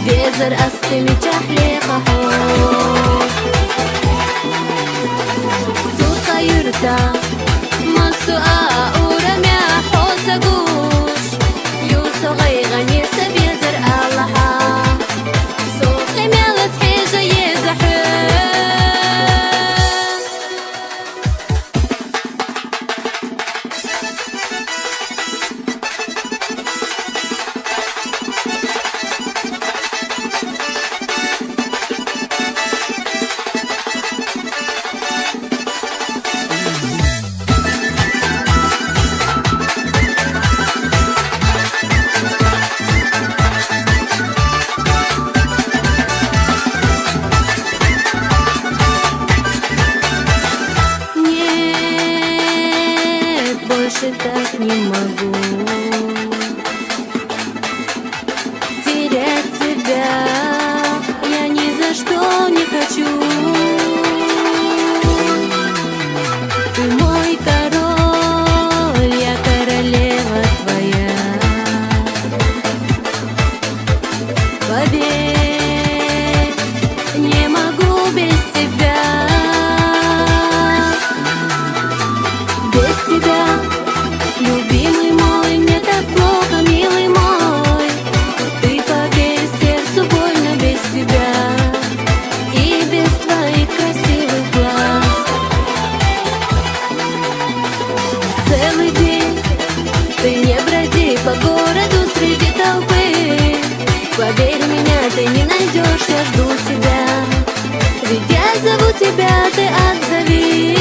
بيزر أستمي تحلي خحو سوطة يرتا مسوء ورمي حوصة قوش يوسو غيغني سبيزر الله سوقي ميلت حيجة يزحف больше так не могу терять тебя, я ни за что не хочу. Ты мой король, я королева твоя. Поверь, не могу без тебя. Без тебя, любимый мой, мне так плохо, милый мой. Ты поверь, сердцу больно без тебя и без твоих красивых глаз. Целый день ты не броди по городу среди толпы. Поверь, меня ты не найдешь, я жду тебя. Ведь я зову тебя, ты отзови.